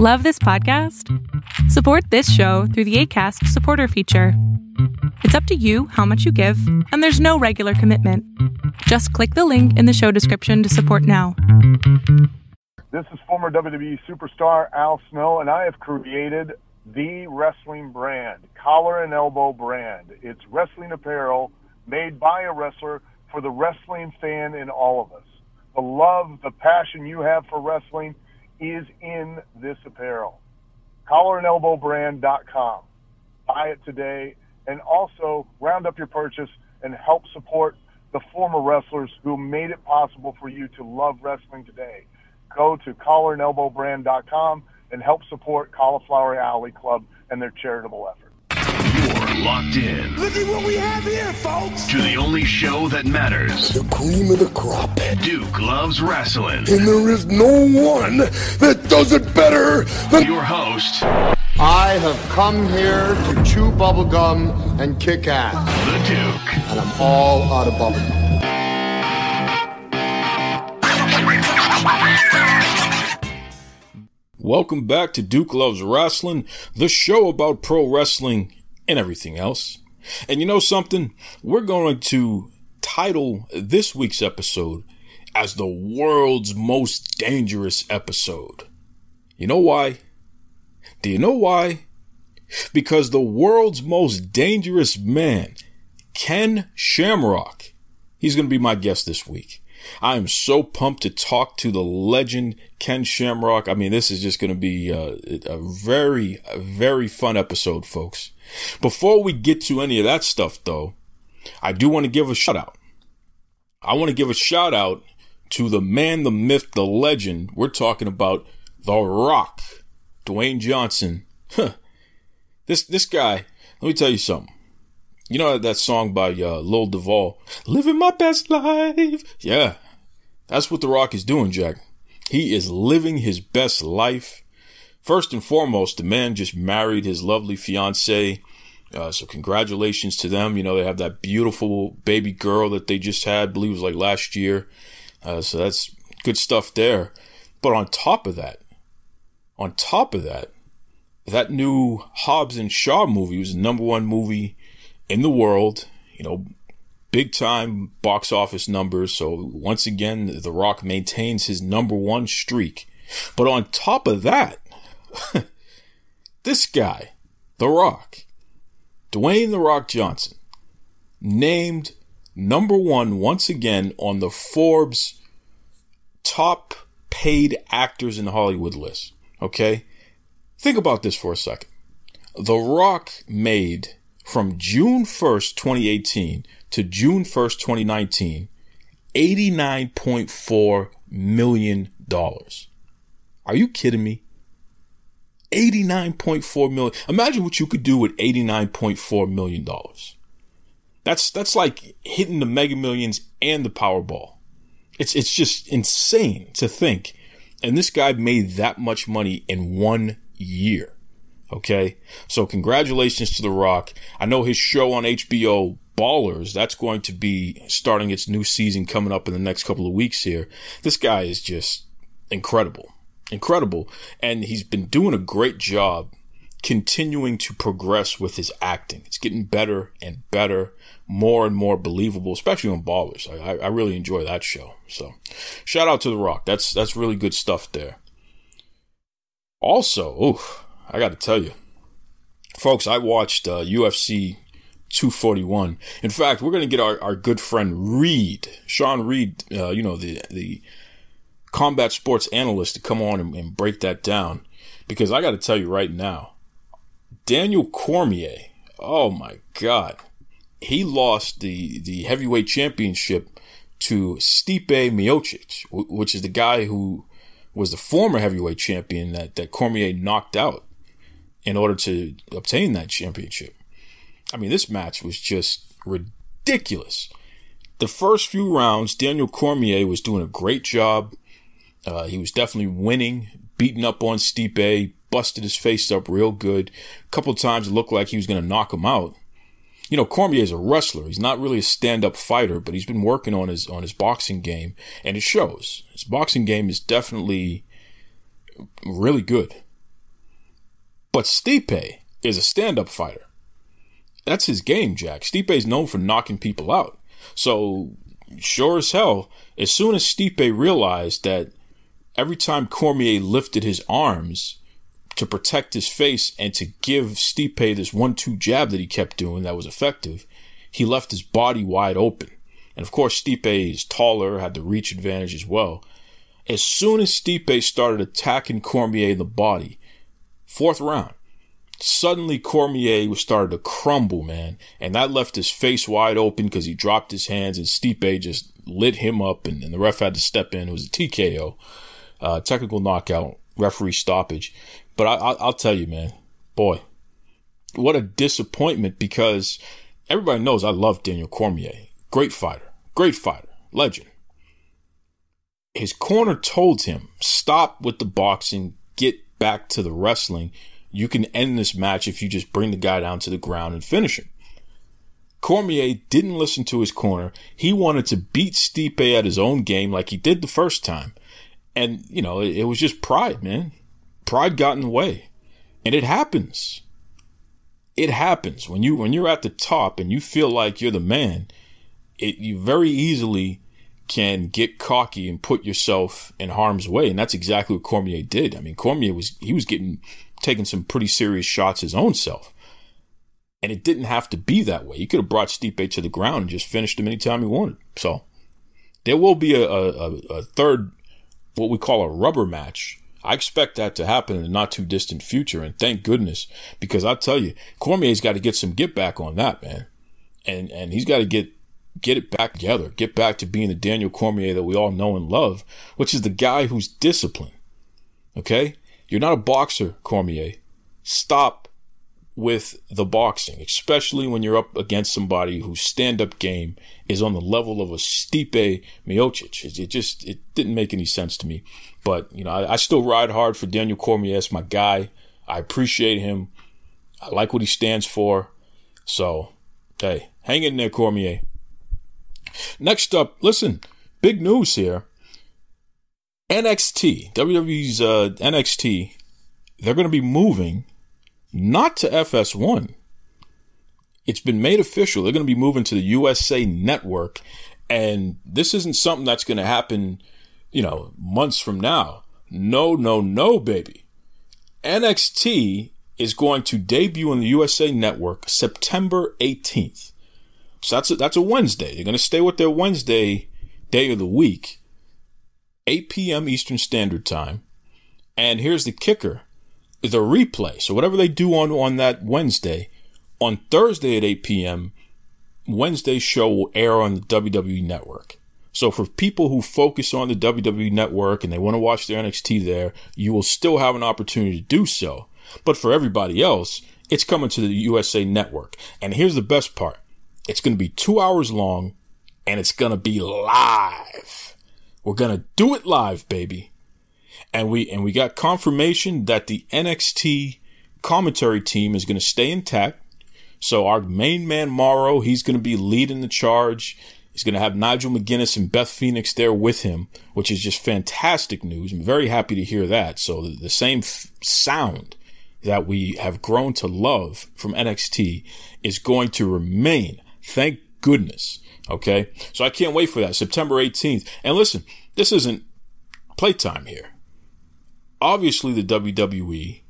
Love this podcast? Support this show through the Acast supporter feature. It's up to you how much you give, and there's no regular commitment. Just click the link in the show description to support now. This is former WWE superstar Al Snow, and I have created the wrestling brand, Collar and Elbow brand. It's wrestling apparel made by a wrestler for the wrestling fan in all of us. The love, the passion you have for wrestling is in this apparel. CollarandElbowBrand.com. Buy it today, and also round up your purchase and help support the former wrestlers who made it possible for you to love wrestling today. Go to CollarandElbowBrand.com and help support Cauliflower Alley Club and their charitable effort. You're locked in. Look at what we have here, folks. To the only show that matters. The cream of the crop. Duke Loves Rasslin. And there is no one that does it better than your host. I have come here to chew bubblegum and kick ass. The Duke. And I'm all out of bubblegum. Welcome back to Duke Loves Rasslin, the show about pro wrestling and everything else. And you know something? We're going to title this week's episode as the world's most dangerous episode. You know why? Do you know why? Because the world's most dangerous man, Ken Shamrock, he's going to be my guest this week. I am so pumped to talk to the legend Ken Shamrock. I mean, this is just going to be a very, very fun episode, folks. Before we get to any of that stuff, though, I do want to give a shout out. I want to give a shout out to the man, the myth, the legend. We're talking about The Rock, Dwayne Johnson. This guy, let me tell you something. You know that song by Lil Duval, Living My Best Life? Yeah, that's what The Rock is doing, Jack. He is living his best life. First and foremost, the man just married his lovely fiancée. So congratulations to them. You know, they have that beautiful baby girl that they just had, I believe it was like last year. So that's good stuff there. But on top of that, that new Hobbs and Shaw movie was the #1 movie in the world, you know, big time box office numbers. So once again, The Rock maintains his #1 streak. But on top of that, this guy, The Rock, Dwayne The Rock Johnson, named #1 once again on the Forbes top paid actors in Hollywood list. Okay? Think about this for a second. The Rock made, from June 1st, 2018 to June 1st, 2019, $89.4 million. Are you kidding me? $89.4 million. Imagine what you could do with $89.4 million. That's like hitting the Mega Millions and the Powerball. It's just insane to think. And this guy made that much money in 1 year. Okay, so congratulations to The Rock. I know his show on HBO, Ballers, that's going to be starting its new season coming up in the next couple of weeks here. This guy is just incredible. And he's been doing a great job continuing to progress with his acting. It's getting better and better, more and more believable, especially on Ballers. I really enjoy that show. So shout out to The Rock. That's really good stuff there. Also, I got to tell you, folks, I watched UFC 241. In fact, we're going to get our good friend Reed, Sean Reed, the combat sports analyst, to come on and break that down. Because I got to tell you right now, Daniel Cormier, oh my God, he lost the heavyweight championship to Stipe Miocic, which is the guy who was the former heavyweight champion that Cormier knocked out in order to obtain that championship. I mean, this match was just ridiculous. The first few rounds, Daniel Cormier was doing a great job. He was definitely winning, beating up on Stipe, busted his face up real good. A couple of times it looked like he was going to knock him out. You know, Cormier is a wrestler. He's not really a stand-up fighter, but he's been working on his boxing game, and it shows. His boxing game is definitely really good. But Stipe is a stand-up fighter. That's his game, Jack. Stipe's known for knocking people out. So, sure as hell, as soon as Stipe realized that every time Cormier lifted his arms to protect his face and to give Stipe this 1-2 jab that he kept doing that was effective, he left his body wide open. And of course, Stipe is taller, had the reach advantage as well. As soon as Stipe started attacking Cormier in the body, 4th round, suddenly Cormier started to crumble, man. And that left his face wide open because he dropped his hands and Stipe just lit him up and the ref had to step in. It was a TKO, technical knockout, referee stoppage. But I'll tell you, man, boy, what a disappointment, because everybody knows I love Daniel Cormier. Great fighter, legend. His corner told him, stop with the boxing, get back to the wrestling. You can end this match if you just bring the guy down to the ground and finish him. Cormier didn't listen to his corner. He wanted to beat Stipe at his own game like he did the first time. And, you know, it was just pride, man. Pride got in the way. And it happens. It happens. When you're at the top and you feel like you're the man, you very easily can get cocky and put yourself in harm's way. And that's exactly what Cormier did. I mean, Cormier was taking some pretty serious shots his own self. And it didn't have to be that way. He could have brought Stipe to the ground and just finished him anytime he wanted. So there will be a third, what we call a rubber match. I expect that to happen in the not too distant future. And thank goodness, because I tell you, Cormier's got to get some get back on that, man. And he's got to get it back together, get back to being the Daniel Cormier that we all know and love, which is the guy who's disciplined. Okay? You're not a boxer, Cormier. Stop with the boxing, especially when you're up against somebody whose stand-up game is on the level of a Stipe Miocic. It didn't make any sense to me. But, you know, I still ride hard for Daniel Cormier. It's my guy. I appreciate him. I like what he stands for. So, hey, hang in there, Cormier. Next up, listen, big news here. NXT, WWE's NXT, they're going to be moving not to FS1. It's been made official. They're going to be moving to the USA Network. And this isn't something that's going to happen, you know, months from now. No, baby. NXT is going to debut on the USA Network September 18th. So that's a Wednesday. They're going to stay with their Wednesday day of the week, 8 p.m. Eastern Standard Time. And here's the kicker. The replay. So whatever they do on that Wednesday, on Thursday at 8 p.m., Wednesday's show will air on the WWE Network. So for people who focus on the WWE Network and they want to watch their NXT there, you will still have an opportunity to do so. But for everybody else, it's coming to the USA Network. And here's the best part. It's going to be 2 hours long and it's going to be live. We're going to do it live, baby. And we got confirmation that the NXT commentary team is going to stay intact. So our main man, Morrow, he's going to be leading the charge. He's going to have Nigel McGuinness and Beth Phoenix there with him, which is just fantastic news. I'm very happy to hear that. So the same sound that we have grown to love from NXT is going to remain. Thank goodness. Okay. So I can't wait for that. September 18th. And listen, this isn't playtime here. Obviously, the WWE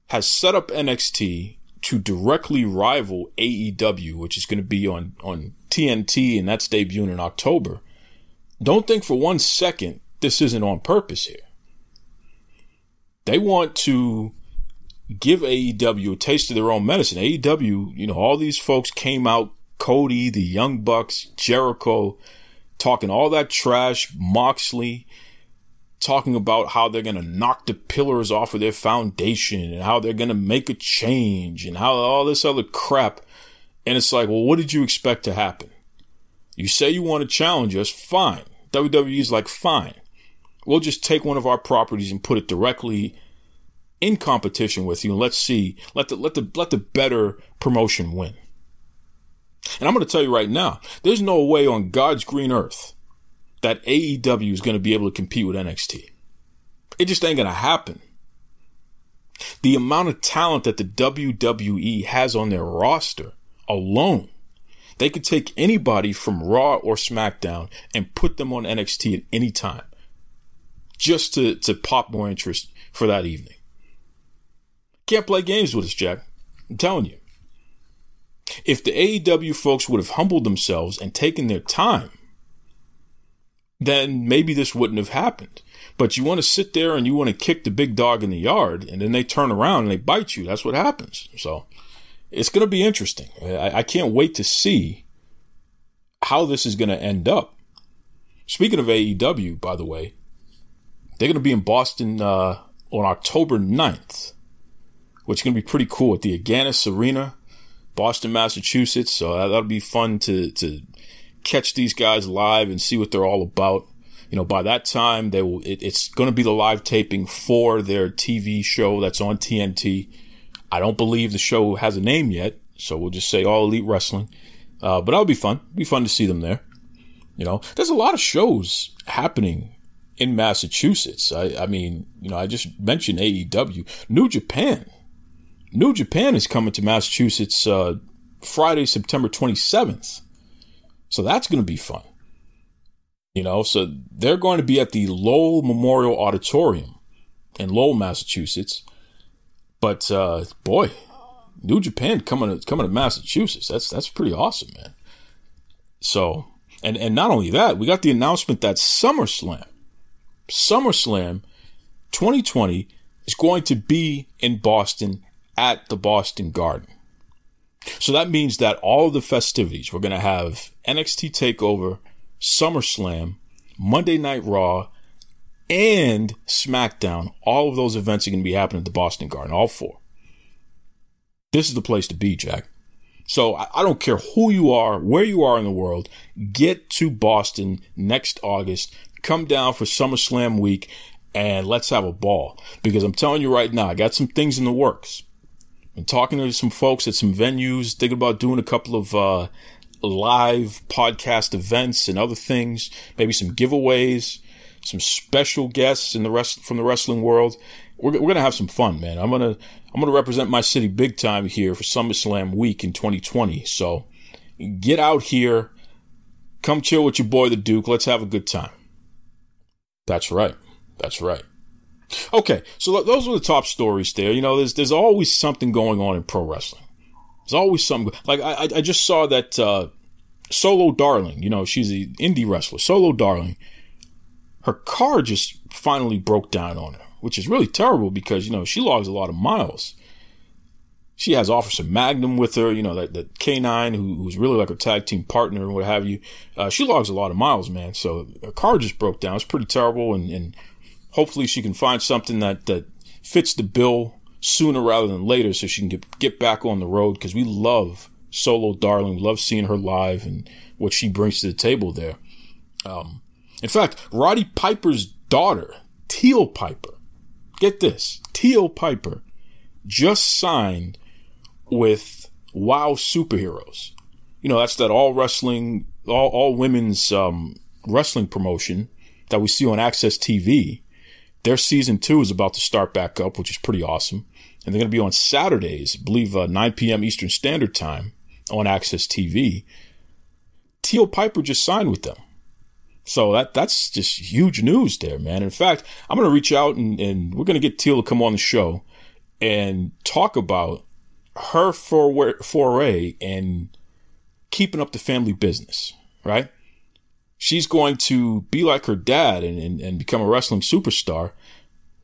has set up NXT to directly rival AEW, which is going to be on TNT, and that's debuting in October. Don't think for 1 second this isn't on purpose here. They want to give AEW a taste of their own medicine. AEW, you know, all these folks came out, Cody, the Young Bucks, Jericho, talking all that trash, Moxley, talking about how they're going to knock the pillars off of their foundation and how they're going to make a change and how all this other crap. And it's like, well, what did you expect to happen? You say you want to challenge us, fine. WWE's like, fine. We'll just take one of our properties and put it directly in competition with you. And let's see, let the better promotion win. And I'm going to tell you right now, there's no way on God's green earth that AEW is going to be able to compete with NXT. It just ain't going to happen. The amount of talent that the WWE has on their roster alone, they could take anybody from Raw or SmackDown and put them on NXT at any time, just to pop more interest for that evening. Can't play games with us, Jack. I'm telling you. If the AEW folks would have humbled themselves and taken their time, then maybe this wouldn't have happened. But you want to sit there and you want to kick the big dog in the yard, and then they turn around and they bite you. That's what happens. So it's going to be interesting. I can't wait to see how this is going to end up. Speaking of AEW, by the way, they're going to be in Boston on October 9th, which is going to be pretty cool at the Agganis Arena, Boston, Massachusetts. So that'll be fun to catch these guys live and see what they're all about. You know, by that time, it's going to be the live taping for their TV show that's on TNT. I don't believe the show has a name yet, so we'll just say All Elite Wrestling. But that'll be fun. It'll be fun to see them there. You know, there's a lot of shows happening in Massachusetts. I mean, you know, I just mentioned AEW. New Japan is coming to Massachusetts Friday, September 27th. So that's going to be fun. You know, so they're going to be at the Lowell Memorial Auditorium in Lowell, Massachusetts. But boy, New Japan coming to Massachusetts. That's pretty awesome, man. So, and not only that, we got the announcement that SummerSlam 2020 is going to be in Boston at the Boston Garden. So that means that all of the festivities, we're going to have NXT TakeOver, SummerSlam, Monday Night Raw, and SmackDown. All of those events are going to be happening at the Boston Garden, all four. This is the place to be, Jack. So I don't care who you are, where you are in the world, get to Boston next August, come down for SummerSlam week, and let's have a ball. Because I'm telling you right now, I got some things in the works. I'm talking to some folks at some venues, thinking about doing a couple of live podcast events and other things, maybe some giveaways, some special guests from the wrestling world. We're gonna have some fun, man. I'm gonna represent my city big time here for SummerSlam week in 2020. So get out here, come chill with your boy the Duke. Let's have a good time. That's right. Okay, so those were the top stories there. You know, there's always something going on in pro wrestling. There's always something. Like I just saw that Solo Darling, you know, she's an indie wrestler. Solo Darling, her car just finally broke down on her, which is really terrible because, you know, she logs a lot of miles. She has Officer Magnum with her, you know, that K9 who's really like a tag team partner and what have you. She logs a lot of miles, man. So her car just broke down. It's pretty terrible, and hopefully she can find something that fits the bill sooner rather than later so she can get back on the road, because we love Solo Darling. We love seeing her live and what she brings to the table there. In fact, Roddy Piper's daughter, Teal Piper, get this, Teal Piper just signed with WOW Superheroes. You know, that's that all women's wrestling promotion that we see on Access TV. Their season 2 is about to start back up, which is pretty awesome. And they're going to be on Saturdays, I believe 9 p.m. Eastern Standard Time on Access TV. Teal Piper just signed with them. So that's just huge news there, man. In fact, I'm going to reach out and we're going to get Teal to come on the show and talk about her foray and keeping up the family business, right? She's going to be like her dad and become a wrestling superstar.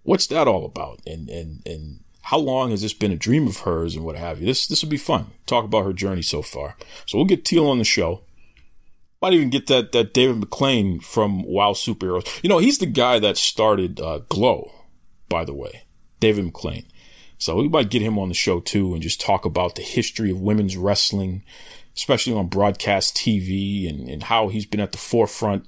What's that all about? And how long has this been a dream of hers and what have you? This will be fun. Talk about her journey so far. So we'll get Teal on the show. Might even get that David McClain from WOW Superheroes. You know, he's the guy that started Glow, by the way. David McClain. So we might get him on the show too and just talk about the history of women's wrestling, especially on broadcast TV, and how he's been at the forefront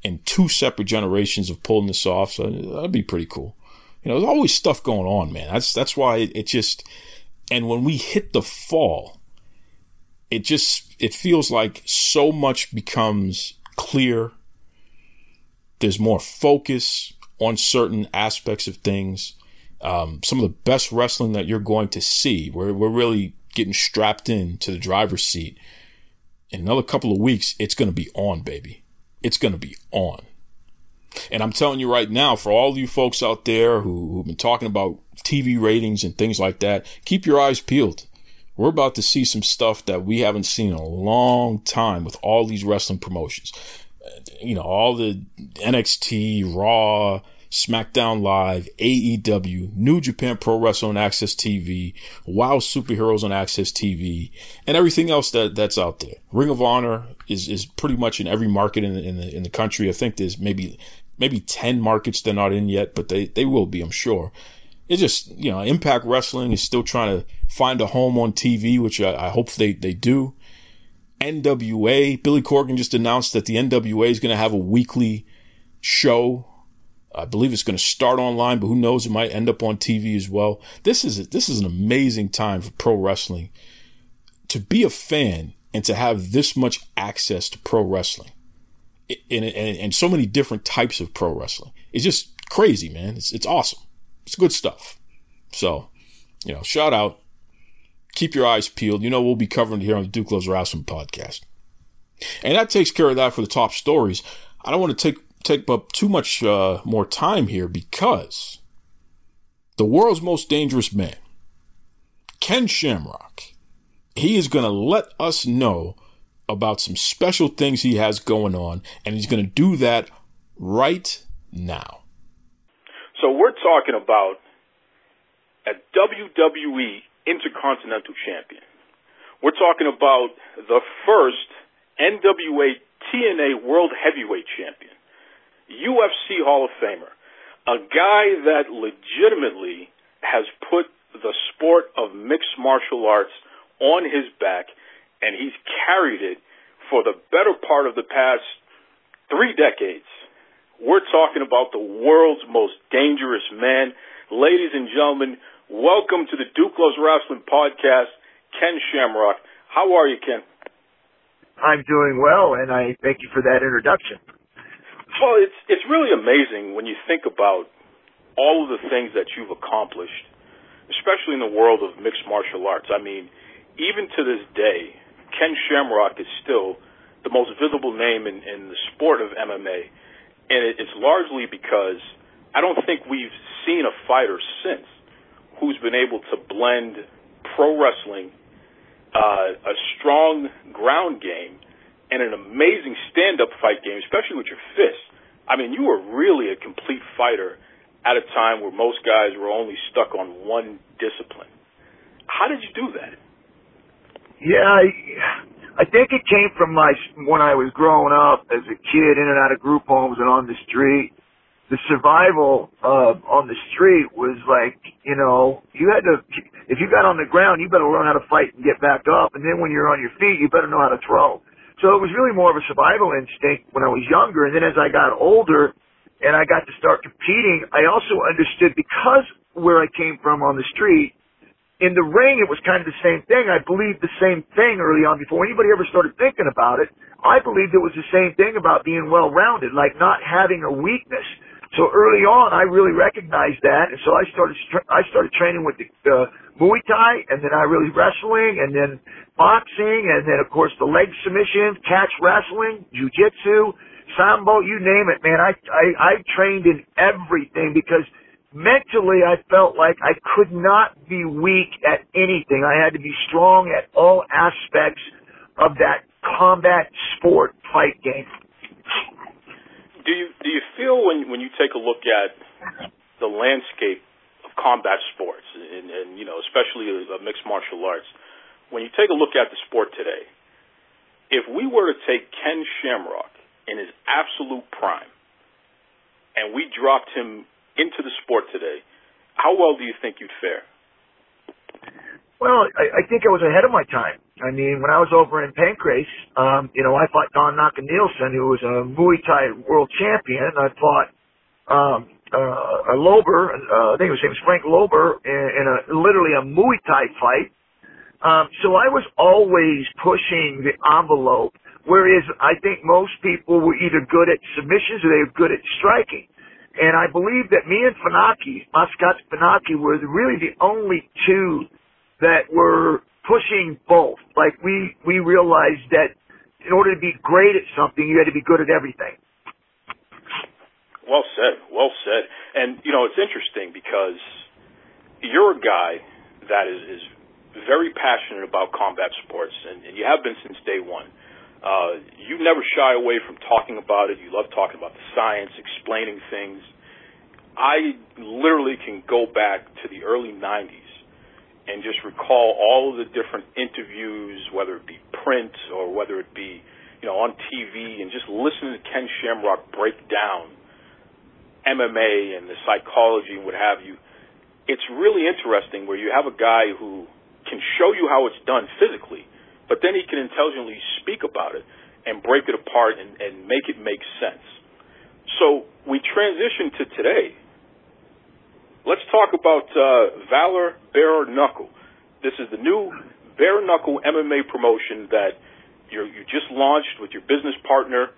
in 2 separate generations of pulling this off. So that'd be pretty cool. You know, there's always stuff going on, man. That's why it just, and when we hit the fall, it feels like so much becomes clear. There's more focus on certain aspects of things. Some of the best wrestling that you're going to see. We're really getting strapped in to the driver's seat. In another couple of weeks, it's going to be on, baby. It's going to be on. And I'm telling you right now, for all you folks out there who've been talking about TV ratings and things like that, keep your eyes peeled. We're about to see some stuff that we haven't seen in a long time with all these wrestling promotions. You know, all the NXT, Raw, SmackDown Live, AEW, New Japan Pro Wrestling on Access TV, WoW Superheroes on Access TV, and everything else that's out there. Ring of Honor is pretty much in every market in the country. I think there's maybe 10 markets they're not in yet, but they will be, I'm sure. It's just, you know, Impact Wrestling is still trying to find a home on TV, which I hope they do. NWA, Billy Corgan just announced that the NWA is going to have a weekly show. I believe it's going to start online, but who knows? It might end up on TV as well. This is an amazing time for pro wrestling. To be a fan and to have this much access to pro wrestling and so many different types of pro wrestling. It's just crazy, man. It's awesome. It's good stuff. So, you know, shout out. Keep your eyes peeled. You know, we'll be covering it here on the Duke Loves Rasslin podcast. And that takes care of that for the top stories. I don't want to take up too much more time here because the world's most dangerous man, Ken Shamrock, he is going to let us know about some special things he has going on, and he's going to do that right now. So we're talking about a WWE Intercontinental Champion. We're talking about the first NWA TNA World Heavyweight Champion, UFC Hall of Famer, a guy that legitimately has put the sport of mixed martial arts on his back, and he's carried it for the better part of the past 3 decades. We're talking about the world's most dangerous man. Ladies and gentlemen, welcome to the Duke Loves Rasslin podcast, Ken Shamrock. How are you, Ken? I'm doing well, and I thank you for that introduction. Well, it's really amazing when you think about all of the things that you've accomplished, especially in the world of mixed martial arts. I mean, even to this day, Ken Shamrock is still the most visible name in the sport of MMA, and it's largely because I don't think we've seen a fighter since who's been able to blend pro wrestling, a strong ground game, and an amazing stand-up fight game, especially with your fists. I mean, you were really a complete fighter at a time where most guys were only stuck on one discipline. How did you do that? Yeah, I think it came from when I was growing up as a kid, in and out of group homes and on the street. The survival on the street was like, you know, you had to, if you got on the ground, you better learn how to fight and get back up. And then when you're on your feet, you better know how to throw. So it was really more of a survival instinct when I was younger. And then as I got older and I got to start competing, I also understood, because where I came from on the street, in the ring, it was kind of the same thing. I believed the same thing early on before anybody ever started thinking about it. I believed it was the same thing about being well-rounded, like not having a weakness. So early on, I really recognized that, and so I started training with the Muay Thai, and then I really wrestling, and then boxing, and then of course the leg submissions, catch wrestling, jiu-jitsu, sambo, you name it, man. I trained in everything because mentally I felt like I could not be weak at anything. I had to be strong at all aspects of that combat sport fight game. Do you feel when you take a look at the landscape of combat sports and you know, especially mixed martial arts, when you take a look at the sport today, if we were to take Ken Shamrock in his absolute prime and we dropped him into the sport today, how well do you think you'd fare? Well, I think I was ahead of my time. I mean, when I was over in Pancrase, you know, I fought Don Nielsen, who was a Muay Thai world champion. I fought a Lober, I think his name was Frank Lober, in literally a Muay Thai fight. So I was always pushing the envelope, whereas I think most people were either good at submissions or they were good at striking. And I believe that me and Funaki, Mascot Funaki, were really the only two that were pushing both. Like, we realized that in order to be great at something, you had to be good at everything. Well said, well said. And, you know, it's interesting because you're a guy that is very passionate about combat sports, and you have been since day one. You never shy away from talking about it. You love talking about the science, explaining things. I literally can go back to the early 90s and just recall all of the different interviews, whether it be print or whether it be, you know, on TV, and just listening to Ken Shamrock break down MMA and the psychology and what have you. It's really interesting where you have a guy who can show you how it's done physically, but then he can intelligently speak about it and break it apart and make it make sense. So we transition to today. Let's talk about Valor Bare Knuckle. This is the new Bare Knuckle MMA promotion that you just launched with your business partner,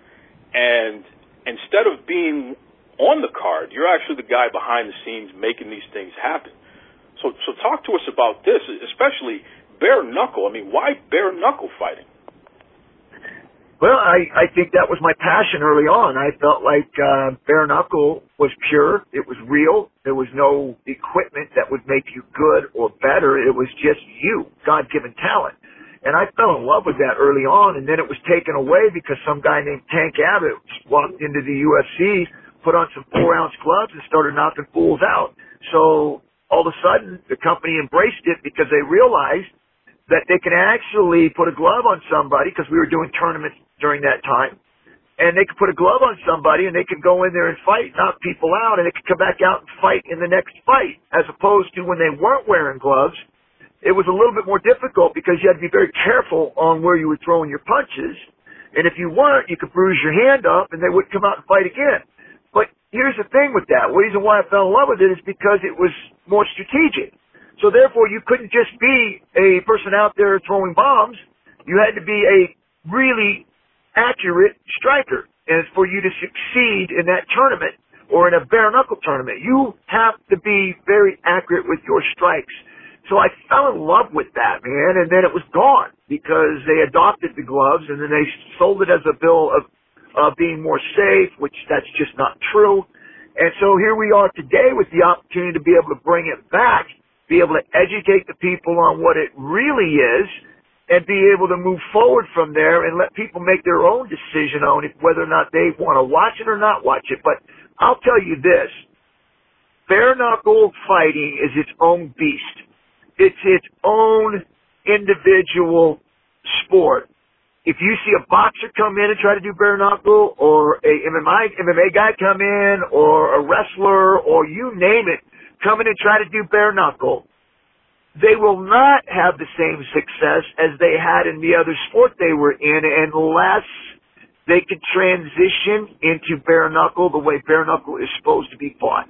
and instead of being on the card, you're actually the guy behind the scenes making these things happen. So talk to us about this, especially bare knuckle. I mean, why bare knuckle fighting? Well, I think that was my passion early on. I felt like bare knuckle was pure. It was real. There was no equipment that would make you good or better. It was just you, God-given talent. And I fell in love with that early on, and then it was taken away because some guy named Tank Abbott walked into the UFC, put on some 4-ounce gloves, and started knocking fools out. So all of a sudden, the company embraced it because they realized that they can actually put a glove on somebody, because we were doing tournaments during that time, and they could put a glove on somebody and they could go in there and fight, knock people out, and they could come back out and fight in the next fight, as opposed to when they weren't wearing gloves. It was a little bit more difficult because you had to be very careful on where you were throwing your punches, and if you weren't, you could bruise your hand up and they wouldn't come out and fight again. But here's the thing with that. The reason why I fell in love with it is because it was more strategic. So therefore, you couldn't just be a person out there throwing bombs. You had to be a really accurate striker. And for you to succeed in that tournament or in a bare knuckle tournament, you have to be very accurate with your strikes. So I fell in love with that, man, and then it was gone because they adopted the gloves, and then they sold it as a bill of being more safe, which that's just not true. And so here we are today with the opportunity to be able to bring it back, be able to educate the people on what it really is, and be able to move forward from there and let people make their own decision on it, whether or not they want to watch it or not watch it. But I'll tell you this, bare knuckle fighting is its own beast. It's its own individual sport. If you see a boxer come in and try to do bare knuckle, or a MMA guy come in, or a wrestler, or you name it, come in and try to do bare knuckle, they will not have the same success as they had in the other sport they were in unless they could transition into bare knuckle the way bare knuckle is supposed to be fought.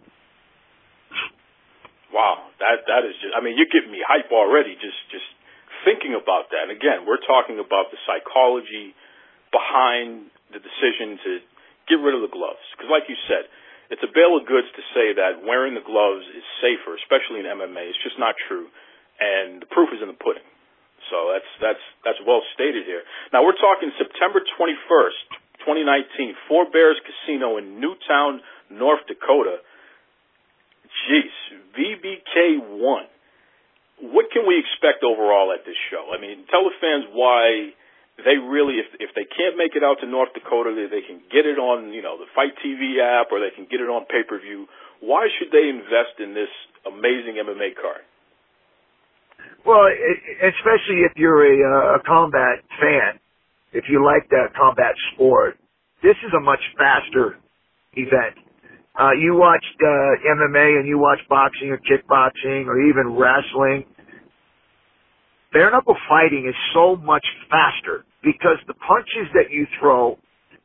Wow, that is just, I mean, you're giving me hype already just thinking about that. And again, we're talking about the psychology behind the decision to get rid of the gloves. Because like you said, it's a bale of goods to say that wearing the gloves is safer, especially in MMA. It's just not true. And the proof is in the pudding. So that's well stated here. Now we're talking September 21st, 2019, Four Bears Casino in Newtown, North Dakota. Jeez, VBK1. What can we expect overall at this show? I mean, tell the fans why they really, if they can't make it out to North Dakota, they can get it on, you know, the Fight TV app, or they can get it on pay-per-view. Why should they invest in this amazing MMA card? Well, especially if you're a combat fan, if you like that combat sport, this is a much faster event. You watched MMA and you watch boxing or kickboxing or even wrestling. Bare knuckle fighting is so much faster because the punches that you throw,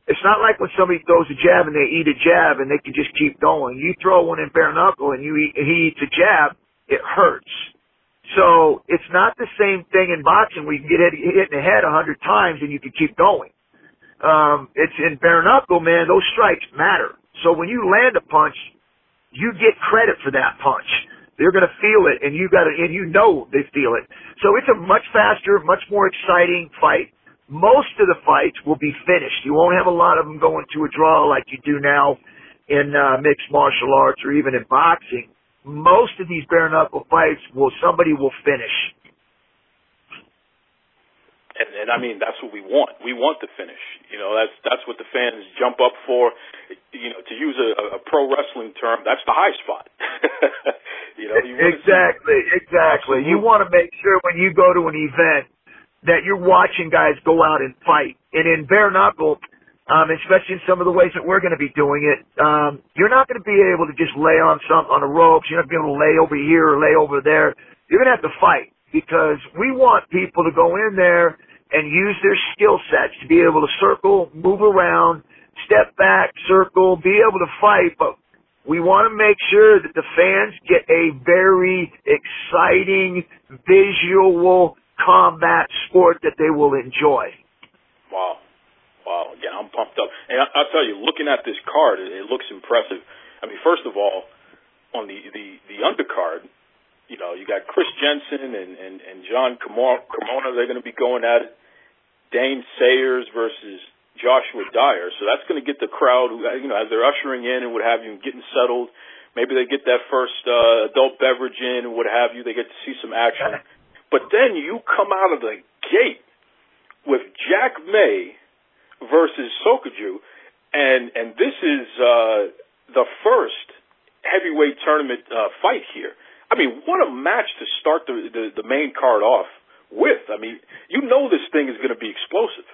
it's not like when somebody throws a jab and they eat a jab and they can just keep going. You throw one in bare knuckle and he eats a jab, it hurts. So it's not the same thing in boxing where you can get hit in the head 100 times and you can keep going. It's in bare knuckle, man, those strikes matter. So when you land a punch, you get credit for that punch. They're going to feel it, and you know they feel it. So it's a much faster, much more exciting fight. Most of the fights will be finished. You won't have a lot of them going to a draw like you do now in mixed martial arts or even in boxing. Most of these bare knuckle fights somebody will finish. And I mean, that's what we want. We want the finish. You know, that's what the fans jump up for. You know, to use a pro wrestling term, that's the high spot. You know, exactly. You want to make sure when you go to an event that you're watching guys go out and fight. And in bare knuckle, especially in some of the ways that we're going to be doing it, you're not going to be able to just lay on the ropes. You're not going to be able to lay over here or lay over there. You're going to have to fight, because we want people to go in there and use their skill sets to be able to circle, move around, step back, circle, be able to fight. But we want to make sure that the fans get a very exciting visual combat sport that they will enjoy. Wow. Again, I'm pumped up. And I'll tell you, looking at this card, it looks impressive. I mean, first of all, on the undercard, you know, you got Chris Jensen and John Carmona. They're going to be going at it. Dane Sayers versus Joshua Dyer. So that's going to get the crowd, you know, as they're ushering in and what have you, getting settled. Maybe they get that first adult beverage in and what have you. They get to see some action. But then you come out of the gate with Jack May versus Sokoju, and this is the first heavyweight tournament fight here. I mean, what a match to start the main card off with. I mean, you know this thing is going to be explosive.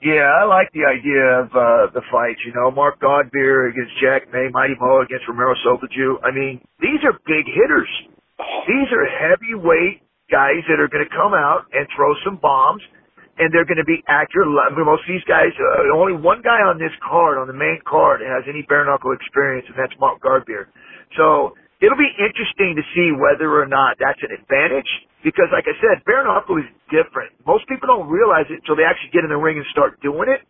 Yeah, I like the idea of the fight. You know, Mark Godbeer against Jack May, Mighty Mo against Romero Sokoju. I mean, these are big hitters. These are heavyweight guys that are going to come out and throw some bombs, and they're going to be accurate. I mean, most of these guys, only one guy on this card, on the main card, has any bare knuckle experience, and that's Mark Godbeer. So it'll be interesting to see whether or not that's an advantage, because, like I said, bare knuckle is different. Most people don't realize it until they actually get in the ring and start doing it,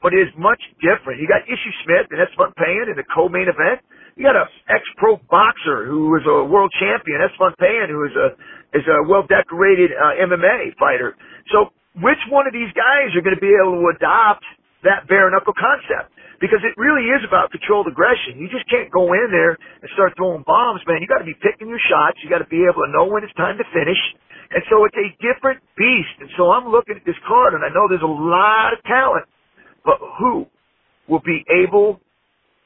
but it is much different. You got Issue Smith and Esteban Payan in the co-main event. You got a ex-pro boxer who is a world champion, Esteban Payan, who is a well-decorated MMA fighter. So which one of these guys are going to be able to adopt that bare knuckle concept? Because it really is about controlled aggression. You just can't go in there and start throwing bombs, man. You got to be picking your shots. You got to be able to know when it's time to finish. And so it's a different beast. And so I'm looking at this card, and I know there's a lot of talent, but who will be able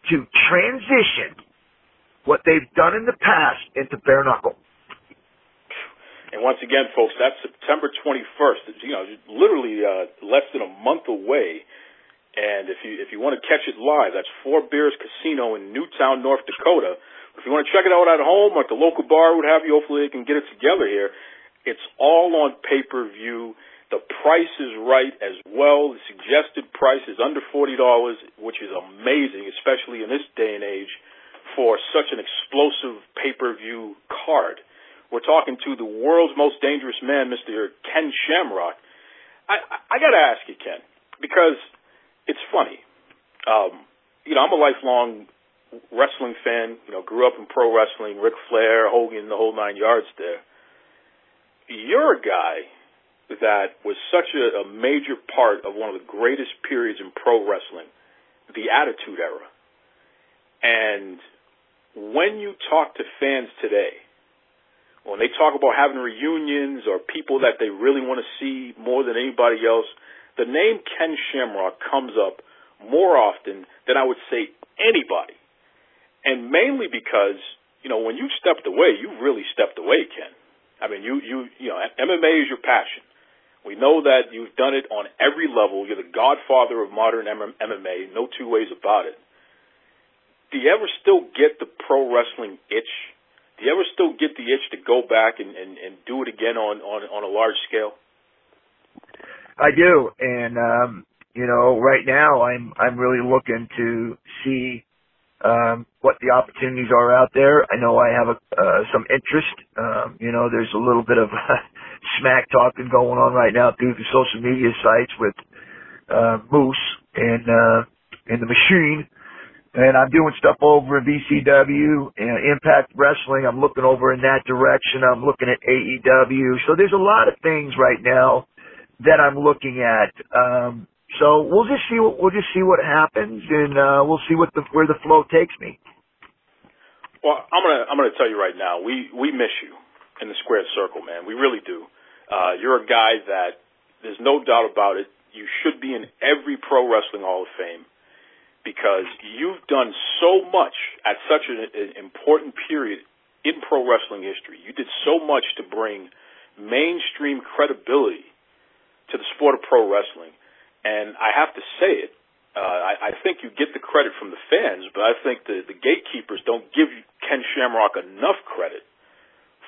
to transition what they've done in the past into bare knuckle? And once again, folks, that's September 21st. It's, you know, literally less than a month away. And if you want to catch it live, that's Four Bears Casino in Newtown, North Dakota. If you want to check it out at home or at the local bar, what have you, hopefully they can get it together here. It's all on pay-per-view. The price is right as well. The suggested price is under $40, which is amazing, especially in this day and age, for such an explosive pay-per-view card. We're talking to the world's most dangerous man, Mr. Ken Shamrock. I got to ask you, Ken, because it's funny. You know, I'm a lifelong wrestling fan. You know, grew up in pro wrestling, Ric Flair, Hogan, the whole 9 yards there. You're a guy that was such a major part of one of the greatest periods in pro wrestling, the Attitude Era. And when you talk to fans today, when they talk about having reunions or people that they really want to see more than anybody else, the name Ken Shamrock comes up more often than I would say anybody. And mainly because, you know, when you stepped away, you really stepped away, Ken. I mean, you know, MMA is your passion. We know that you've done it on every level. You're the godfather of modern MMA, no two ways about it. Do you ever still get the pro wrestling itch? Do you ever still get the itch to go back and do it again on a large scale? I do, and you know, right now I'm really looking to see what the opportunities are out there. I know I have some interest. You know, there's a little bit of smack talking going on right now through the social media sites with Moose and the Machine. And I'm doing stuff over in VCW and Impact Wrestling. I'm looking over in that direction. I'm looking at AEW. So there's a lot of things right now that I'm looking at. So we'll just see what happens, and we'll see where the flow takes me. Well, I'm gonna tell you right now, we miss you in the squared circle, man. We really do. You're a guy that there's no doubt about it. You should be in every Pro Wrestling Hall of Fame, because you've done so much at such an important period in pro wrestling history. You did so much to bring mainstream credibility to the sport of pro wrestling. And I have to say it, I think you get the credit from the fans, but I think the gatekeepers don't give Ken Shamrock enough credit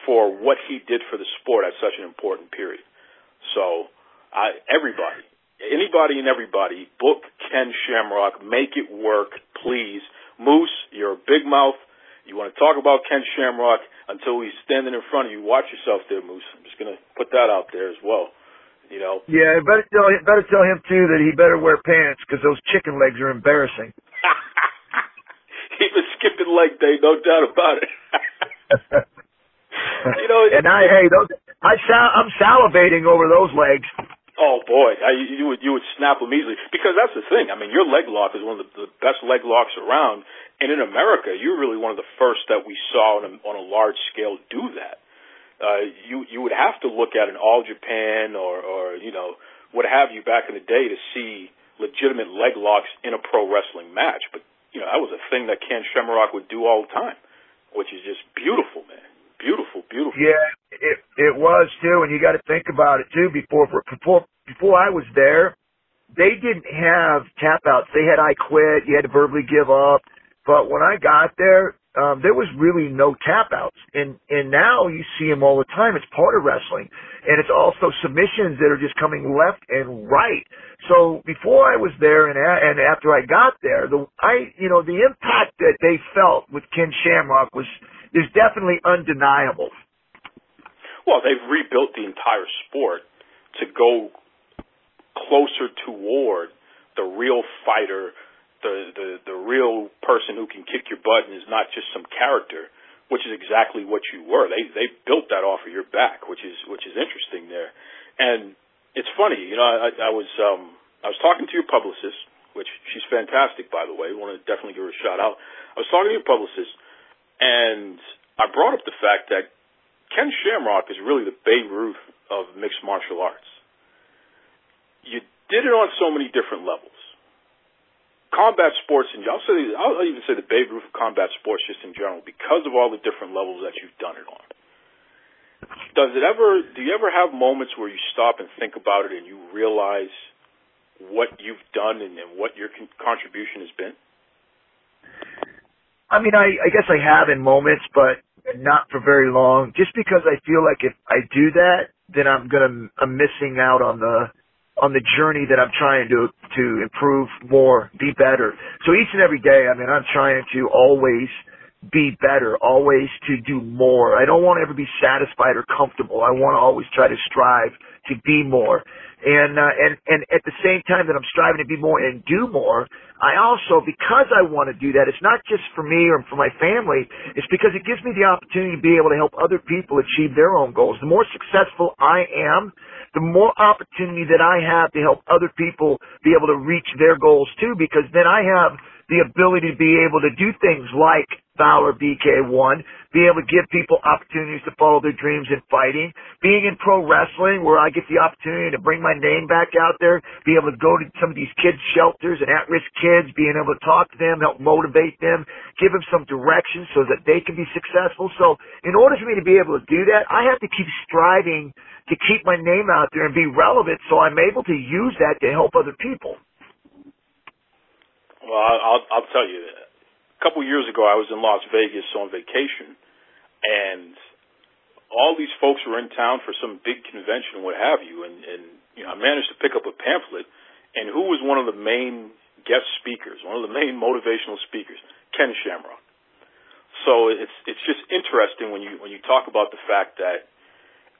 for what he did for the sport at such an important period. So anybody and everybody, book Ken Shamrock, make it work, please. Moose, you're a big mouth. You want to talk about Ken Shamrock until he's standing in front of you. Watch yourself there, Moose. I'm just going to put that out there as well. You know. Yeah, better tell him too that he better wear pants, because those chicken legs are embarrassing. He's been skipping leg day, no doubt about it. You know, and I'm salivating over those legs. Oh boy, you would snap them easily, because that's the thing. I mean, your leg lock is one of the best leg locks around, and in America, you're really one of the first that we saw on a large scale do that. You would have to look at an All Japan or you know, what have you back in the day to see legitimate leg locks in a pro wrestling match. But you know, that was a thing that Ken Shamrock would do all the time, which is just beautiful, man. Beautiful, beautiful. Yeah, it was too, and you got to think about it too. Before I was there, they didn't have tap outs. They had I quit. You had to verbally give up. But when I got there, there was really no tap outs, and now you see them all the time. It's part of wrestling, and it's also submissions that are just coming left and right. So before I was there and after I got there, the impact that they felt with Ken Shamrock is definitely undeniable. Well, they've rebuilt the entire sport to go closer toward the real fighter, the real person who can kick your butt and is not just some character, which is exactly what you were. They built that off of your back, which is interesting there. And it's funny, you know, I was talking to your publicist, which she's fantastic, by the way. I want to definitely give her a shout out. I was talking to your publicist, and I brought up the fact that Ken Shamrock is really the Babe Ruth of mixed martial arts. You did it on so many different levels. Combat sports, and I'll even say the Babe Ruth of combat sports just in general, because of all the different levels that you've done it on. Do you ever have moments where you stop and think about it and you realize what you've done and what your contribution has been? I mean, I guess I have in moments, but not for very long. Just because I feel like if I do that, then I'm missing out on the journey that I'm trying to improve more, be better. So each and every day, I mean, I'm trying to always be better, always to do more. I don't want to ever be satisfied or comfortable. I want to always try to strive to be more. And at the same time that I'm striving to be more and do more, I also, because I want to do that, it's not just for me or for my family, it's because it gives me the opportunity to be able to help other people achieve their own goals. The more successful I am, the more opportunity that I have to help other people be able to reach their goals too, because then I have the ability to be able to do things like Valor BK1, be able to give people opportunities to follow their dreams in fighting, being in pro wrestling where I get the opportunity to bring my name back out there, be able to go to some of these kids' shelters and at-risk kids, being able to talk to them, help motivate them, give them some direction so that they can be successful. So in order for me to be able to do that, I have to keep striving to keep my name out there and be relevant so I'm able to use that to help other people. Well, I'll tell you, a couple years ago I was in Las Vegas on vacation, and all these folks were in town for some big convention, what have you, and you know, I managed to pick up a pamphlet, and who was one of the main guest speakers, one of the main motivational speakers? Ken Shamrock. So it's just interesting when you talk about the fact that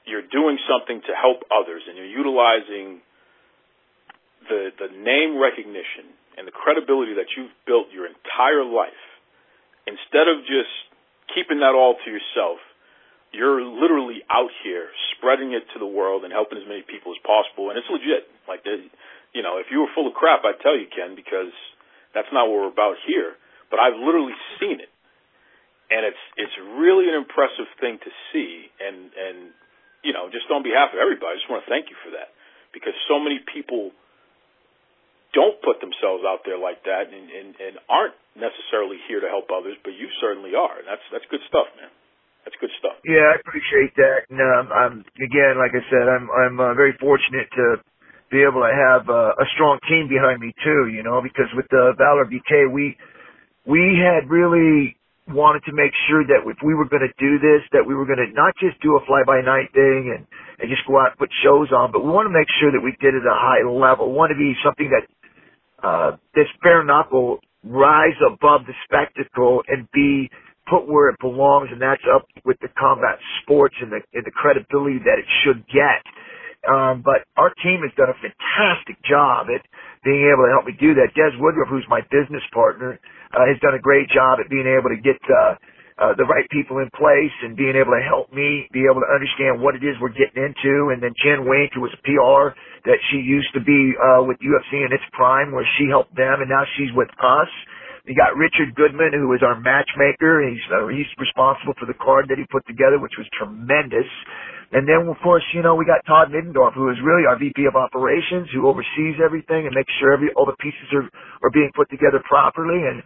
you're doing something to help others, and you're utilizing the name recognition and the credibility that you've built your entire life, instead of just keeping that all to yourself, you're literally out here spreading it to the world and helping as many people as possible. And it's legit. Like, you know, if you were full of crap, I'd tell you, Ken, because that's not what we're about here. But I've literally seen it. And it's really an impressive thing to see. And you know, just on behalf of everybody, I just want to thank you for that. Because so many people don't put themselves out there like that and aren't necessarily here to help others, but you certainly are. And that's good stuff, man. That's good stuff. Yeah, I appreciate that. And I'm again, like I said, I'm very fortunate to be able to have a strong team behind me too. You know, because with the Valor BK, we had really wanted to make sure that if we were going to do this, that we were going to not just do a fly-by-night thing and just go out and put shows on, but we want to make sure that we did it at a high level. We want to be something that this bare knuckle rise above the spectacle and be put where it belongs, and that's up with the combat sports and the credibility that it should get. But our team has done a fantastic job at being able to help me do that. Des Woodruff, who's my business partner, has done a great job at being able to get the right people in place and being able to help me be able to understand what it is we're getting into. And then Jen Wink, who was a PR that she used to be with UFC in its prime, where she helped them, and now she's with us. You got Richard Goodman, who is our matchmaker. He's responsible for the card that he put together, which was tremendous. And then, of course, you know, we got Todd Middendorf, who is really our VP of operations, who oversees everything and makes sure all the pieces are being put together properly. And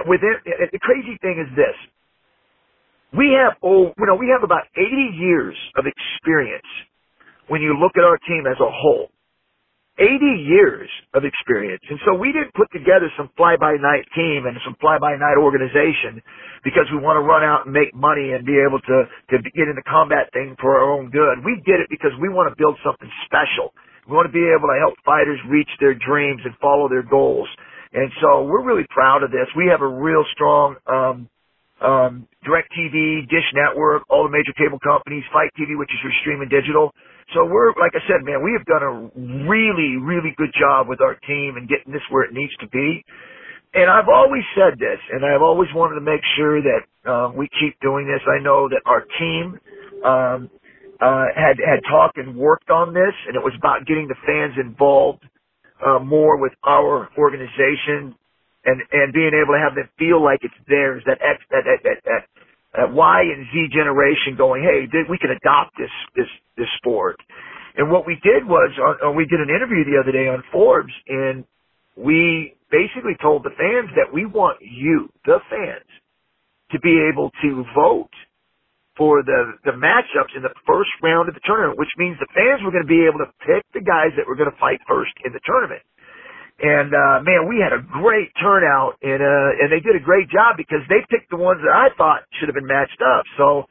with it, the crazy thing is this: we have about 80 years of experience when you look at our team as a whole. 80 years of experience. And so we didn't put together some fly-by-night team and some fly-by-night organization because we want to run out and make money and be able to get in the combat thing for our own good. We did it because we want to build something special. We want to be able to help fighters reach their dreams and follow their goals. And so we're really proud of this. We have a real strong DirecTV, Dish Network, all the major cable companies, Fight TV, which is your streaming digital. So we're, like I said, man, we have done a really, really good job with our team and getting this where it needs to be. And I've always said this, and I've always wanted to make sure that we keep doing this. I know that our team had talked and worked on this, and it was about getting the fans involved more with our organization and being able to have them feel like it's theirs, that Y and Z generation going, hey, we can adopt this sport. And what we did was, we did an interview the other day on Forbes, and we basically told the fans that we want you, the fans, to be able to vote for the matchups in the first round of the tournament, which means the fans were going to be able to pick the guys that were going to fight first in the tournament. And, man, we had a great turnout, and they did a great job because they picked the ones that I thought should have been matched up. So,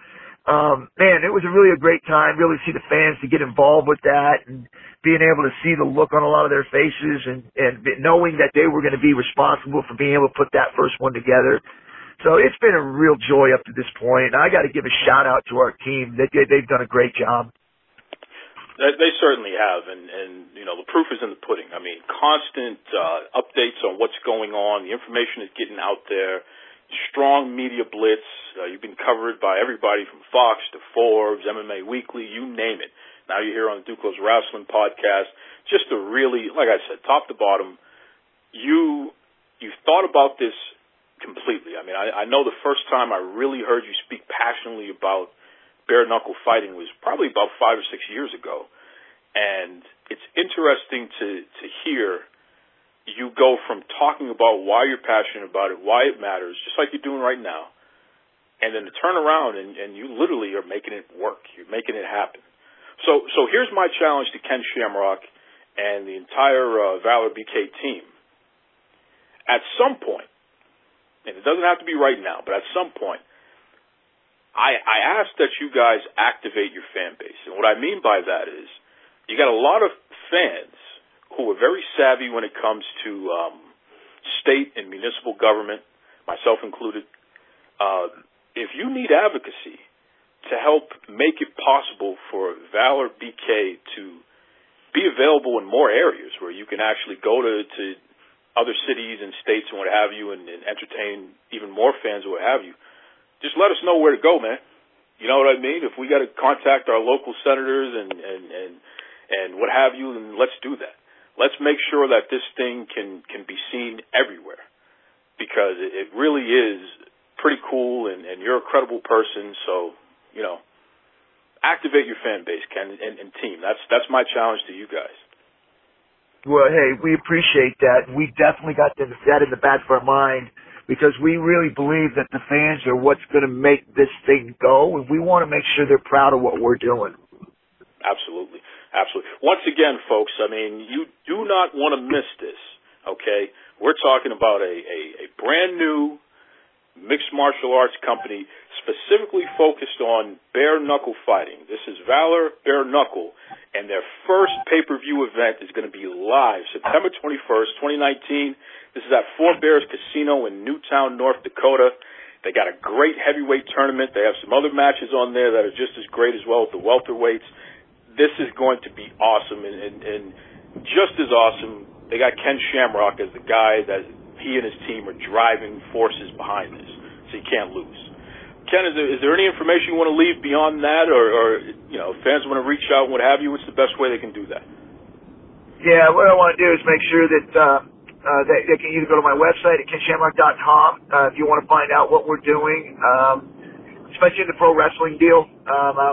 man, it was really a great time, really see the fans to get involved with that and being able to see the look on a lot of their faces and knowing that they were going to be responsible for being able to put that first one together. So it's been a real joy up to this point. And I got to give a shout out to our team. They've done a great job. They certainly have, and you know, the proof is in the pudding. I mean, constant updates on what's going on. The information is getting out there. Strong media blitz. You've been covered by everybody from Fox to Forbes, MMA Weekly, you name it. Now you're here on the Duke Loves Rasslin podcast. Just a really, like I said, top to bottom, you've thought about this completely. I mean, I know the first time I really heard you speak passionately about bare knuckle fighting was probably about 5 or 6 years ago, and it's interesting to hear you go from talking about why you're passionate about it, why it matters, just like you're doing right now, and then to turn around and you literally are making it work. You're making it happen. So here's my challenge to Ken Shamrock and the entire Valor BK team. At some point, and it doesn't have to be right now, but at some point, I ask that you guys activate your fan base. And what I mean by that is you got a lot of fans who are very savvy when it comes to state and municipal government, myself included. If you need advocacy to help make it possible for Valor BK to be available in more areas where you can actually go to other cities and states and what have you, and entertain even more fans and what have you, just let us know where to go, man. You know what I mean? If we got to contact our local senators and what have you, then let's do that. Let's make sure that this thing can be seen everywhere, because it really is pretty cool, and you're a credible person. So, you know, activate your fan base, Ken, and team. That's my challenge to you guys. Well, hey, we appreciate that. We definitely got that in the back of our mind, because we really believe that the fans are what's going to make this thing go, and we want to make sure they're proud of what we're doing. Absolutely. Absolutely. Once again, folks, I mean, you do not want to miss this, okay? We're talking about a brand new mixed martial arts company specifically focused on bare knuckle fighting. This is Valor Bare Knuckle, and their first pay-per-view event is going to be live September 21st, 2019. This is at Four Bears Casino in Newtown, North Dakota. They got a great heavyweight tournament. They have some other matches on there that are just as great as well with the welterweights. This is going to be awesome, and just as awesome, they got Ken Shamrock as the guy that he and his team are driving forces behind this, so you can't lose. Ken, is there any information you want to leave beyond that, or you know, if fans want to reach out and what have you, what's the best way they can do that? Yeah, what I want to do is make sure that they can either go to my website at kenshamrock.com if you want to find out what we're doing, especially in the pro wrestling deal.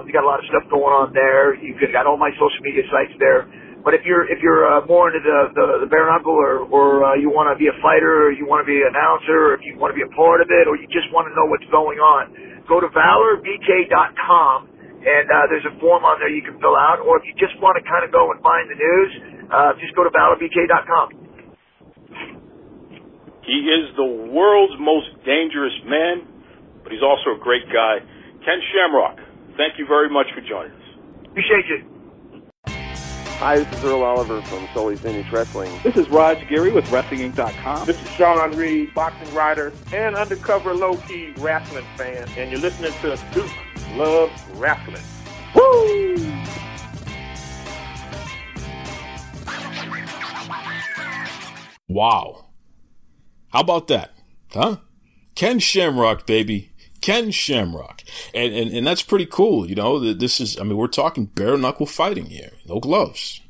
We got a lot of stuff going on there. You got all my social media sites there. But if you're more into the bare knuckle, or you want to be a fighter, or you want to be an announcer, or if you want to be a part of it, or you just want to know what's going on, go to valorbk.com, and there's a form on there you can fill out. Or if you just want to kind of go and find the news, just go to valorbk.com. He is the world's most dangerous man, but he's also a great guy. Ken Shamrock, thank you very much for joining us. Appreciate you. Hi, this is Earl Oliver from Sully's Vintage Wrestling. This is Raj Giri with WrestlingInc.com. This is Sean Reed, boxing writer and undercover low-key wrestling fan, and you're listening to Duke Loves Wrestling. Woo! Wow. How about that? Huh? Ken Shamrock, baby. Ken Shamrock. And that's pretty cool, you know. This is, I mean, we're talking bare knuckle fighting here. No gloves.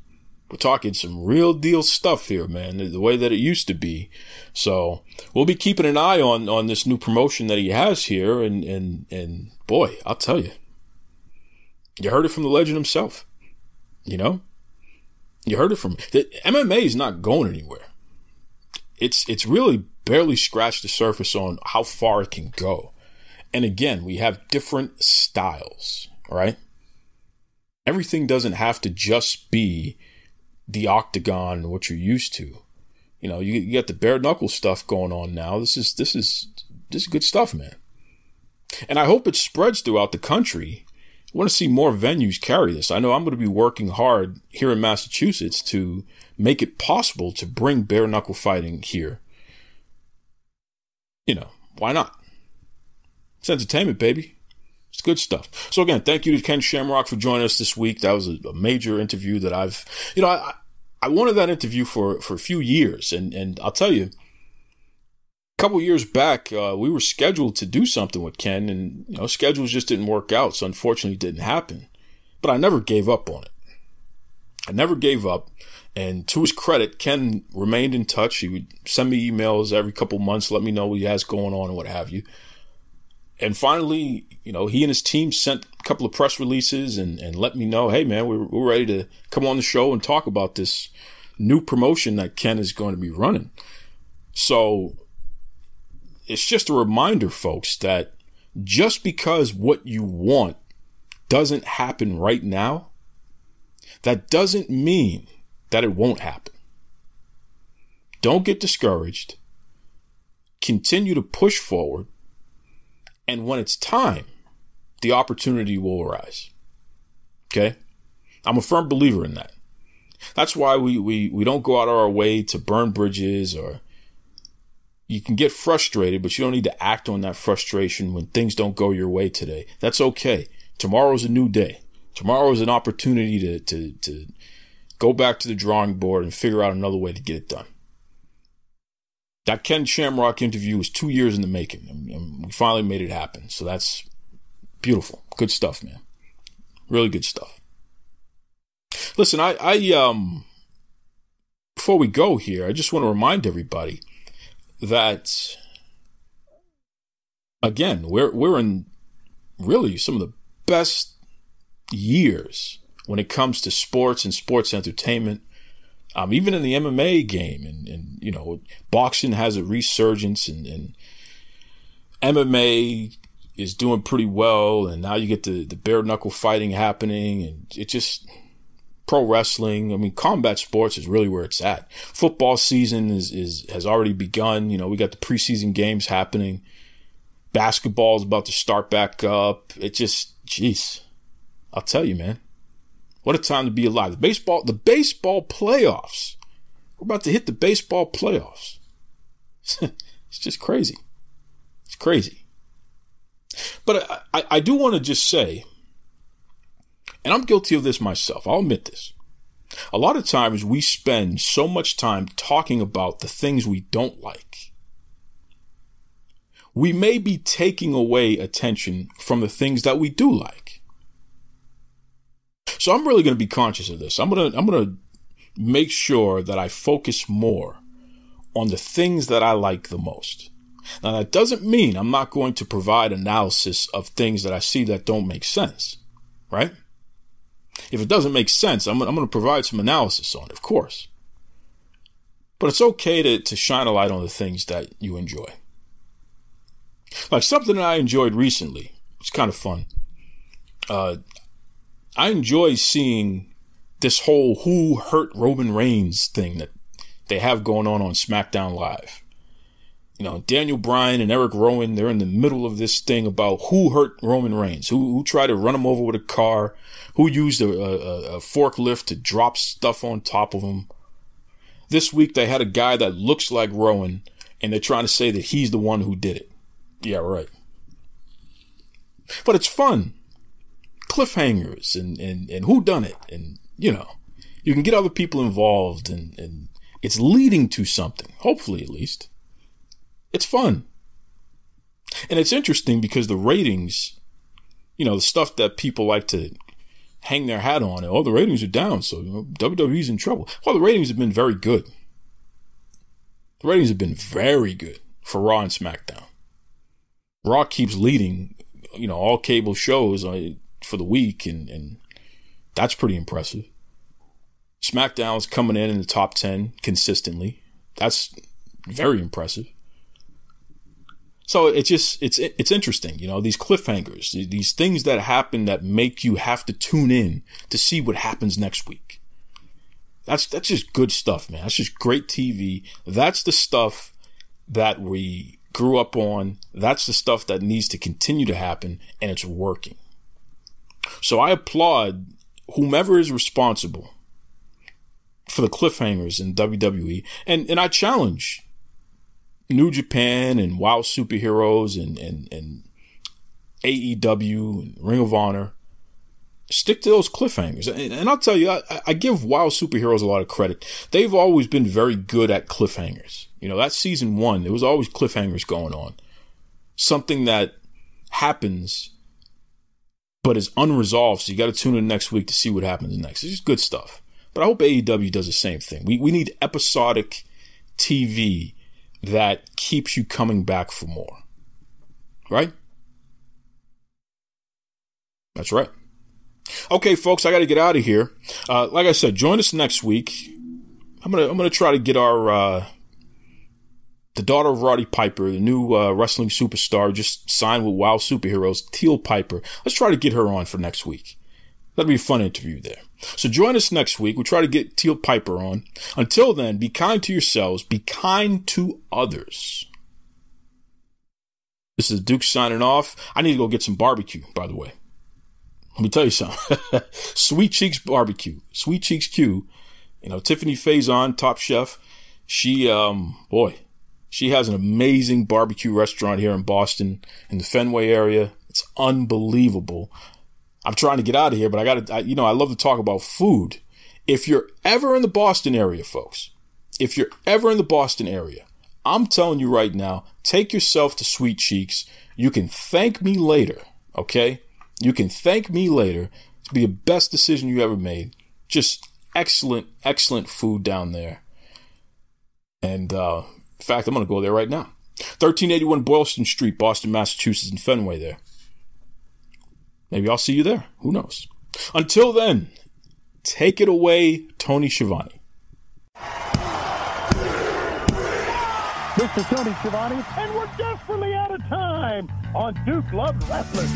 We're talking some real deal stuff here, man, the way that it used to be. So we'll be keeping an eye on this new promotion that he has here. And boy, I'll tell you, you heard it from the legend himself. You know, you heard it from the MMA is not going anywhere. It's really barely scratched the surface on how far it can go. And again, we have different styles, right? Everything doesn't have to just be the octagon, what you're used to. You know, you got the bare knuckle stuff going on now. This is good stuff, man. And I hope it spreads throughout the country. I want to see more venues carry this. I know I'm going to be working hard here in Massachusetts to make it possible to bring bare knuckle fighting here. You know, why not? It's entertainment, baby. It's good stuff. So again, thank you to Ken Shamrock for joining us this week. That was a major interview that I wanted that interview for a few years. And I'll tell you, a couple years back, we were scheduled to do something with Ken, and, you know, schedules just didn't work out. So unfortunately it didn't happen, but I never gave up on it. I never gave up. And to his credit, Ken remained in touch. He would send me emails every couple months, let me know what he has going on and what have you. And finally, you know, he and his team sent a couple of press releases and let me know, hey, man, we're ready to come on the show and talk about this new promotion that Ken is going to be running. So it's just a reminder, folks, that just because what you want doesn't happen right now, that doesn't mean that it won't happen. Don't get discouraged. Continue to push forward. And when it's time, the opportunity will arise. Okay? I'm a firm believer in that. That's why we don't go out of our way to burn bridges, or you can get frustrated, but you don't need to act on that frustration when things don't go your way today. That's okay. Tomorrow's a new day. Tomorrow is an opportunity to go back to the drawing board and figure out another way to get it done. That Ken Shamrock interview was 2 years in the making, and we finally made it happen. So that's beautiful. Good stuff, man. Really good stuff. Listen, before we go here, I just want to remind everybody that, again, we're in really some of the best years when it comes to sports and sports entertainment. Even in the MMA game, and you know, boxing has a resurgence, and MMA is doing pretty well, and now you get the bare knuckle fighting happening, and it just pro wrestling. I mean, combat sports is really where it's at. Football season has already begun. You know, we got the preseason games happening. Basketball is about to start back up. It just, jeez, I'll tell you, man. What a time to be alive. The baseball playoffs. We're about to hit the baseball playoffs. It's just crazy. It's crazy. But I do want to just say, and I'm guilty of this myself, I'll admit this. A lot of times we spend so much time talking about the things we don't like. We may be taking away attention from the things that we do like. So I'm really going to be conscious of this. I'm going to make sure that I focus more on the things that I like the most. Now, that doesn't mean I'm not going to provide analysis of things that I see that don't make sense, right? If it doesn't make sense, I'm going to provide some analysis on it, of course. But it's okay to shine a light on the things that you enjoy. Like something that I enjoyed recently. It's kind of fun. I enjoy seeing this whole who hurt Roman Reigns thing that they have going on SmackDown Live. You know, Daniel Bryan and Eric Rowan, they're in the middle of this thing about who hurt Roman Reigns, who tried to run him over with a car, who used a forklift to drop stuff on top of him. This week they had a guy that looks like Rowan, and they're trying to say that he's the one who did it. Yeah, right. But it's fun. Cliffhangers and who done it, and you know, you can get other people involved, and it's leading to something, hopefully at least. It's fun. And it's interesting because the ratings, you know, the stuff that people like to hang their hat on, the ratings are down, so you know, WWE's in trouble. Well, the ratings have been very good. The ratings have been very good for Raw and SmackDown. Raw keeps leading, you know, all cable shows for the week, and that's pretty impressive. SmackDown's coming in the top 10 consistently. That's very impressive. So it's interesting, you know, these cliffhangers, these things that happen that make you have to tune in to see what happens next week. That's just good stuff, man. That's just great TV. That's the stuff that we grew up on. That's the stuff that needs to continue to happen, and it's working. So I applaud whomever is responsible for the cliffhangers in WWE, and I challenge New Japan and WoW Superheroes and AEW and Ring of Honor. Stick to those cliffhangers. And I'll tell you, I give WoW Superheroes a lot of credit. They've always been very good at cliffhangers. You know, that season 1, there was always cliffhangers going on. Something that happens but is unresolved, so you got to tune in next week to see what happens next. It's just good stuff. But I hope AEW does the same thing. We need episodic TV that keeps you coming back for more. Right? That's right. Okay, folks, I got to get out of here. Like I said, join us next week. I'm gonna try to get our the daughter of Roddy Piper, the new wrestling superstar, just signed with WoW Superheroes, Teal Piper. Let's try to get her on for next week. That'll be a fun interview there. So join us next week. We'll try to get Teal Piper on. Until then, be kind to yourselves. Be kind to others. This is Duke signing off. I need to go get some barbecue, by the way. Let me tell you something. Sweet Cheeks Barbecue. Sweet Cheeks Q. You know, Tiffany Faison, top chef. She has an amazing barbecue restaurant here in Boston, in the Fenway area. It's unbelievable. I'm trying to get out of here, but I love to talk about food. If you're ever in the Boston area, folks, if you're ever in the Boston area, I'm telling you right now, take yourself to Sweet Cheeks. You can thank me later, okay? You can thank me later. It'll be the best decision you ever made. Just excellent, excellent food down there. And, in fact, I'm going to go there right now. 1381 Boylston Street, Boston, Massachusetts, and Fenway there. Maybe I'll see you there. Who knows? Until then, take it away, Tony Schiavone. This is Tony Schiavone, and we're desperately out of time on Duke Loves Wrestling.